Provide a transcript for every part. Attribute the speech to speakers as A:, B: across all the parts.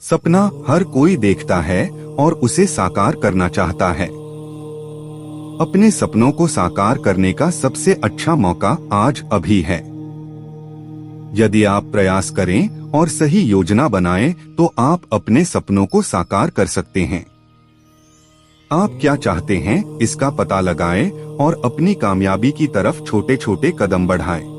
A: सपना हर कोई देखता है और उसे साकार करना चाहता है। अपने सपनों को साकार करने का सबसे अच्छा मौका आज अभी है। यदि आप प्रयास करें और सही योजना बनाएं, तो आप अपने सपनों को साकार कर सकते हैं। आप क्या चाहते हैं, इसका पता लगाएं और अपनी कामयाबी की तरफ छोटे छोटे कदम बढ़ाएं।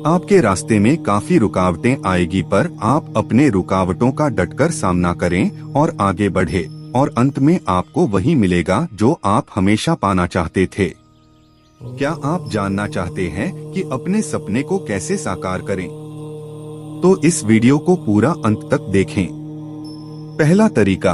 A: आपके रास्ते में काफी रुकावटें आएगी, पर आप अपने रुकावटों का डटकर सामना करें और आगे बढ़े, और अंत में आपको वही मिलेगा जो आप हमेशा पाना चाहते थे। क्या आप जानना चाहते हैं कि अपने सपने को कैसे साकार करें? तो इस वीडियो को पूरा अंत तक देखें। पहला तरीका,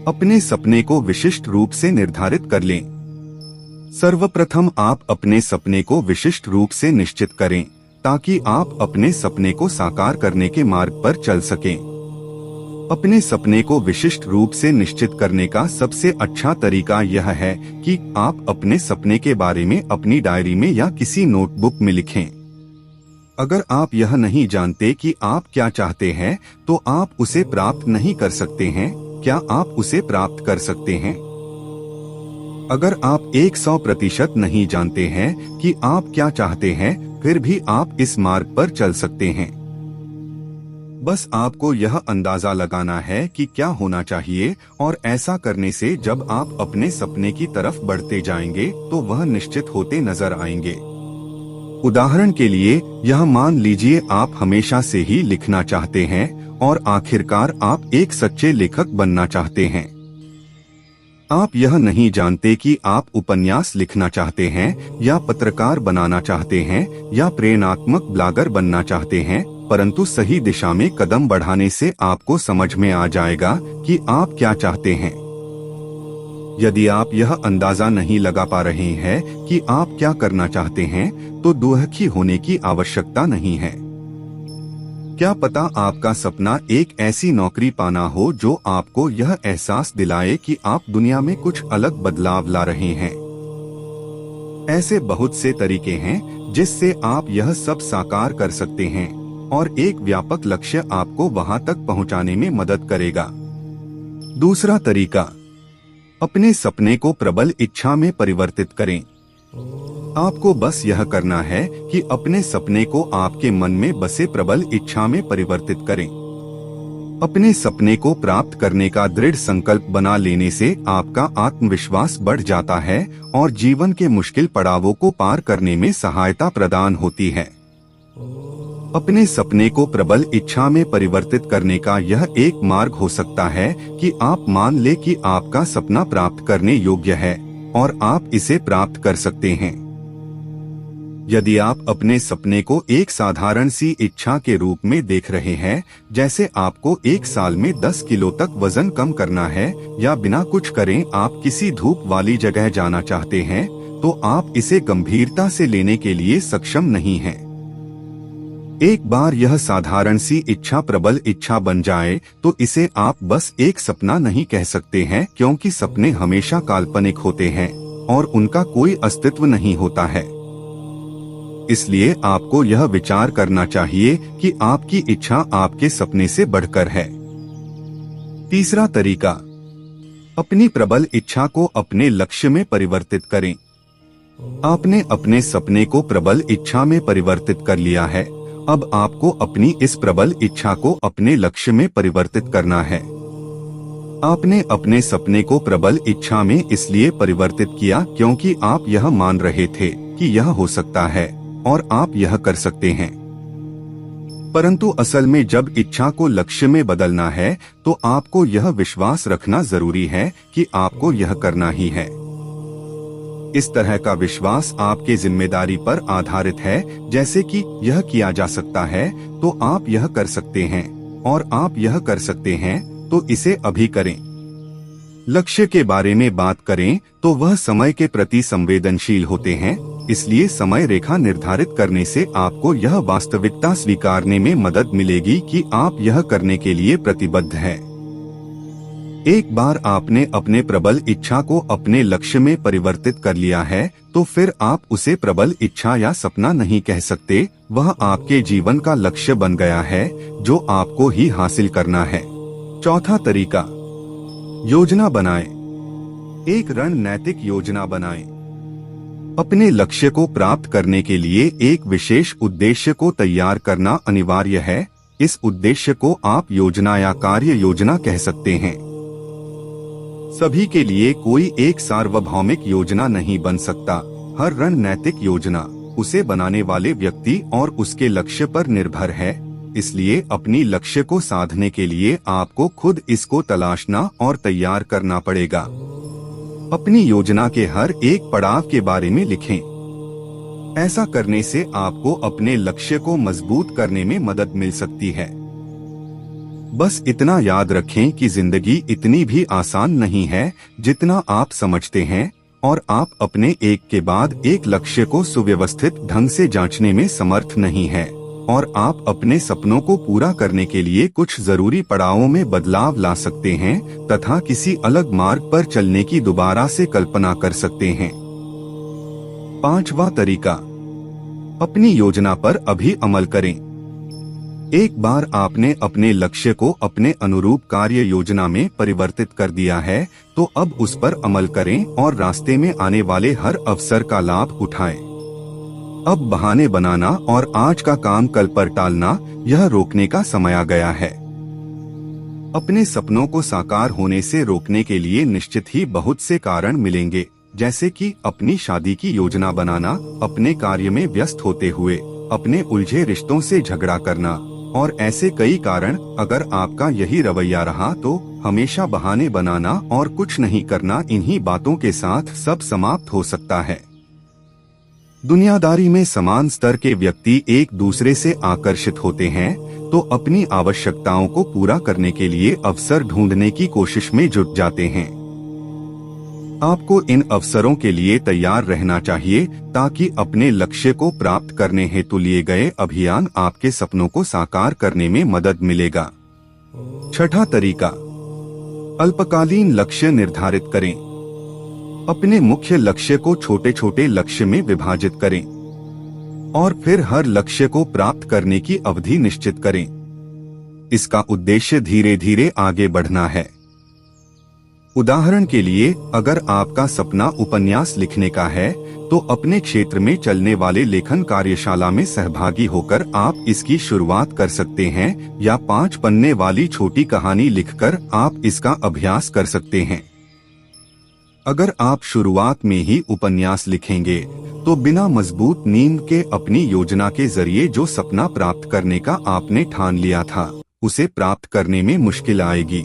A: अपने सपने को विशिष्ट रूप से निर्धारित कर लें। सर्वप्रथम आप अपने सपने को विशिष्ट रूप से निश्चित करें, ताकि आप अपने सपने को साकार करने के मार्ग पर चल सकें। अपने सपने को विशिष्ट रूप से निश्चित करने का सबसे अच्छा तरीका यह है कि आप अपने सपने के बारे में अपनी डायरी में या किसी नोटबुक में लिखें। अगर आप यह नहीं जानते कि आप क्या चाहते हैं, तो आप उसे प्राप्त नहीं कर सकते हैं। क्या आप उसे प्राप्त कर सकते हैं? अगर आप 100% नहीं जानते हैं कि आप क्या चाहते हैं, फिर भी आप इस मार्ग पर चल सकते हैं। बस आपको यह अंदाजा लगाना है कि क्या होना चाहिए, और ऐसा करने से जब आप अपने सपने की तरफ बढ़ते जाएंगे, तो वह निश्चित होते नजर आएंगे। उदाहरण के लिए, यह मान लीजिए आप हमेशा से ही लिखना चाहते हैं और आखिरकार आप एक सच्चे लेखक बनना चाहते हैं। आप यह नहीं जानते कि आप उपन्यास लिखना चाहते हैं, या पत्रकार बनाना चाहते हैं, या प्रेरणात्मक ब्लॉगर बनना चाहते हैं, परंतु सही दिशा में कदम बढ़ाने से आपको समझ में आ जाएगा कि आप क्या चाहते हैं। यदि आप यह अंदाजा नहीं लगा पा रहे हैं कि आप क्या करना चाहते हैं, तो दुखी होने की आवश्यकता नहीं है। क्या पता आपका सपना एक ऐसी नौकरी पाना हो जो आपको यह एहसास दिलाए कि आप दुनिया में कुछ अलग बदलाव ला रहे हैं। ऐसे बहुत से तरीके हैं जिससे आप यह सब साकार कर सकते हैं, और एक व्यापक लक्ष्य आपको वहां तक पहुंचाने में मदद करेगा। दूसरा तरीका, अपने सपने को प्रबल इच्छा में परिवर्तित करें। आपको बस यह करना है कि अपने सपने को आपके मन में बसे प्रबल इच्छा में परिवर्तित करें। अपने सपने को प्राप्त करने का दृढ़ संकल्प बना लेने से आपका आत्मविश्वास बढ़ जाता है और जीवन के मुश्किल पड़ावों को पार करने में सहायता प्रदान होती है। अपने सपने को प्रबल इच्छा में परिवर्तित करने का यह एक मार्ग हो सकता है कि आप मान ले कि आपका सपना प्राप्त करने योग्य है और आप इसे प्राप्त कर सकते हैं। यदि आप अपने सपने को एक साधारण सी इच्छा के रूप में देख रहे हैं, जैसे आपको 1 साल में 10 किलो तक वजन कम करना है, या बिना कुछ करें आप किसी धूप वाली जगह जाना चाहते हैं, तो आप इसे गंभीरता से लेने के लिए सक्षम नहीं हैं। एक बार यह साधारण सी इच्छा प्रबल इच्छा बन जाए, तो इसे आप बस एक सपना नहीं कह सकते हैं, क्योंकि सपने हमेशा काल्पनिक होते हैं और उनका कोई अस्तित्व नहीं होता है। इसलिए आपको यह विचार करना चाहिए कि आपकी इच्छा आपके सपने से बढ़कर है। तीसरा तरीका, अपनी प्रबल इच्छा को अपने लक्ष्य में परिवर्तित करें। आपने अपने सपने को प्रबल इच्छा में परिवर्तित कर लिया है। अब आपको अपनी इस प्रबल इच्छा को अपने लक्ष्य में परिवर्तित करना है। आपने अपने सपने को प्रबल इच्छा में इसलिए परिवर्तित किया क्योंकि आप यह मान रहे थे कि यह हो सकता है और आप यह कर सकते हैं। परंतु असल में जब इच्छा को लक्ष्य में बदलना है, तो आपको यह विश्वास रखना जरूरी है कि आपको यह करना ही है। इस तरह का विश्वास आपके जिम्मेदारी पर आधारित है, जैसे कि यह किया जा सकता है तो आप यह कर सकते हैं, और आप यह कर सकते हैं तो इसे अभी करें। लक्ष्य के बारे में बात करें तो वह समय के प्रति संवेदनशील होते हैं, इसलिए समय रेखा निर्धारित करने से आपको यह वास्तविकता स्वीकारने में मदद मिलेगी कि आप यह करने के लिए प्रतिबद्ध हैं। एक बार आपने अपने प्रबल इच्छा को अपने लक्ष्य में परिवर्तित कर लिया है, तो फिर आप उसे प्रबल इच्छा या सपना नहीं कह सकते, वह आपके जीवन का लक्ष्य बन गया है जो आपको ही हासिल करना है। चौथा तरीका, योजना बनाएं। एक रणनीतिक योजना बनाएं। अपने लक्ष्य को प्राप्त करने के लिए एक विशेष उद्देश्य को तैयार करना अनिवार्य है। इस उद्देश्य को आप योजना या कार्य योजना कह सकते हैं। सभी के लिए कोई एक सार्वभौमिक योजना नहीं बन सकता। हर रणनीतिक योजना उसे बनाने वाले व्यक्ति और उसके लक्ष्य पर निर्भर है। इसलिए अपनी लक्ष्य को साधने के लिए आपको खुद इसको तलाशना और तैयार करना पड़ेगा। अपनी योजना के हर एक पड़ाव के बारे में लिखें। ऐसा करने से आपको अपने लक्ष्य को मजबूत करने में मदद मिल सकती है। बस इतना याद रखें कि जिंदगी इतनी भी आसान नहीं है जितना आप समझते हैं, और आप अपने एक के बाद एक लक्ष्य को सुव्यवस्थित ढंग से जांचने में समर्थ नहीं है, और आप अपने सपनों को पूरा करने के लिए कुछ जरूरी पड़ावों में बदलाव ला सकते हैं तथा किसी अलग मार्ग पर चलने की दोबारा से कल्पना कर सकते हैं। पांचवा तरीका, अपनी योजना पर अभी अमल करें। एक बार आपने अपने लक्ष्य को अपने अनुरूप कार्य योजना में परिवर्तित कर दिया है, तो अब उस पर अमल करें और रास्ते में आने वाले हर अवसर का लाभ उठाएं। अब बहाने बनाना और आज का काम कल पर टालना, यह रोकने का समय आ गया है। अपने सपनों को साकार होने से रोकने के लिए निश्चित ही बहुत से कारण मिलेंगे, जैसे कि अपनी शादी की योजना बनाना, अपने कार्य में व्यस्त होते हुए अपने उलझे रिश्तों से झगड़ा करना, और ऐसे कई कारण। अगर आपका यही रवैया रहा तो हमेशा बहाने बनाना और कुछ नहीं करना, इन्हीं बातों के साथ सब समाप्त हो सकता है। दुनियादारी में समान स्तर के व्यक्ति एक दूसरे से आकर्षित होते हैं, तो अपनी आवश्यकताओं को पूरा करने के लिए अवसर ढूंढने की कोशिश में जुट जाते हैं। आपको इन अवसरों के लिए तैयार रहना चाहिए ताकि अपने लक्ष्य को प्राप्त करने हेतु लिए गए अभियान आपके सपनों को साकार करने में मदद मिलेगा। छठा तरीका, अल्पकालीन लक्ष्य निर्धारित करें। अपने मुख्य लक्ष्य को छोटे छोटे लक्ष्य में विभाजित करें और फिर हर लक्ष्य को प्राप्त करने की अवधि निश्चित करें। इसका उद्देश्य धीरे धीरे आगे बढ़ना है। उदाहरण के लिए, अगर आपका सपना उपन्यास लिखने का है, तो अपने क्षेत्र में चलने वाले लेखन कार्यशाला में सहभागी होकर आप इसकी शुरुआत कर सकते हैं, या 5 पन्ने वाली छोटी कहानी लिखकर आप इसका अभ्यास कर सकते हैं। अगर आप शुरुआत में ही उपन्यास लिखेंगे, तो बिना मजबूत नींद के अपनी योजना के जरिए जो सपना प्राप्त करने का आपने ठान लिया था, उसे प्राप्त करने में मुश्किल आएगी।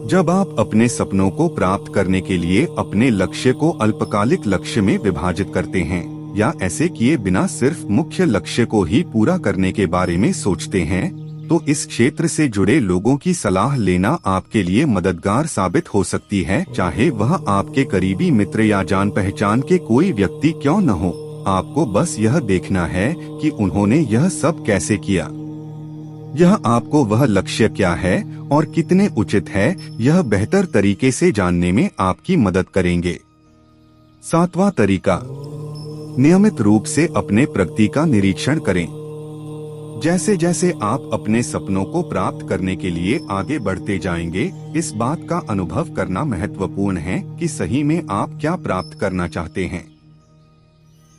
A: जब आप अपने सपनों को प्राप्त करने के लिए अपने लक्ष्य को अल्पकालिक लक्ष्य में विभाजित करते हैं, या ऐसे किए बिना सिर्फ मुख्य लक्ष्य को ही पूरा करने के बारे में सोचते हैं, तो इस क्षेत्र से जुड़े लोगों की सलाह लेना आपके लिए मददगार साबित हो सकती है, चाहे वह आपके करीबी मित्र या जान पहचान के कोई व्यक्ति क्यों न हो। आपको बस यह देखना है कि उन्होंने यह सब कैसे किया। यह आपको वह लक्ष्य क्या है और कितने उचित है, यह बेहतर तरीके से जानने में आपकी मदद करेंगे। सातवां तरीका, नियमित रूप से अपने प्रगति का निरीक्षण करें। जैसे जैसे आप अपने सपनों को प्राप्त करने के लिए आगे बढ़ते जाएंगे, इस बात का अनुभव करना महत्वपूर्ण है कि सही में आप क्या प्राप्त करना चाहते हैं।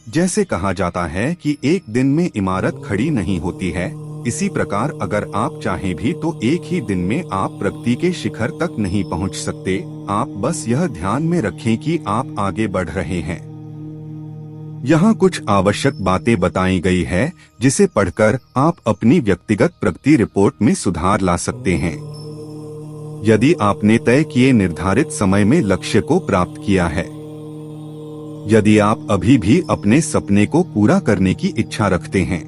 A: जैसे कहा जाता है कि एक दिन में इमारत खड़ी नहीं होती है, इसी प्रकार अगर आप चाहें भी तो एक ही दिन में आप प्रगति के शिखर तक नहीं पहुंच सकते। आप बस यह ध्यान में रखें कि आप आगे बढ़ रहे हैं। यहाँ कुछ आवश्यक बातें बताई गई है, जिसे पढ़कर आप अपनी व्यक्तिगत प्रगति रिपोर्ट में सुधार ला सकते हैं। यदि आपने तय किए निर्धारित समय में लक्ष्य को प्राप्त किया है, यदि आप अभी भी अपने सपने को पूरा करने की इच्छा रखते हैं,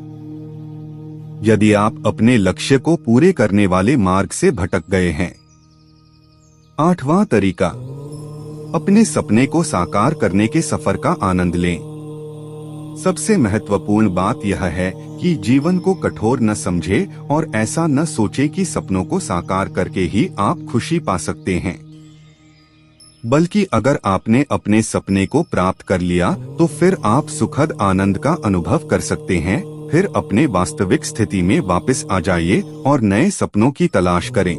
A: यदि आप अपने लक्ष्य को पूरे करने वाले मार्ग से भटक गए हैं। आठवां तरीका, अपने सपने को साकार करने के सफर का आनंद लें। सबसे महत्वपूर्ण बात यह है कि जीवन को कठोर न समझे और ऐसा न सोचे कि सपनों को साकार करके ही आप खुशी पा सकते हैं, बल्कि अगर आपने अपने सपने को प्राप्त कर लिया तो फिर आप सुखद आनंद का अनुभव कर सकते हैं। फिर अपने वास्तविक स्थिति में वापस आ जाइए और नए सपनों की तलाश करें।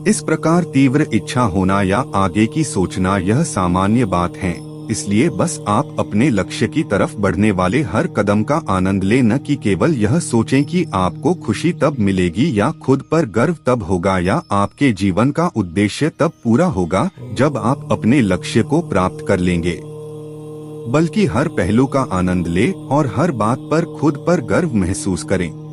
A: इस प्रकार तीव्र इच्छा होना या आगे की सोचना यह सामान्य बात है। इसलिए बस आप अपने लक्ष्य की तरफ बढ़ने वाले हर कदम का आनंद लें, न कि केवल यह सोचें कि आपको खुशी तब मिलेगी या खुद पर गर्व तब होगा या आपके जीवन का उद्देश्य तब पूरा होगा जब आप अपने लक्ष्य को प्राप्त कर लेंगे। बल्कि हर पहलू का आनंद लें और हर बात पर खुद पर गर्व महसूस करें।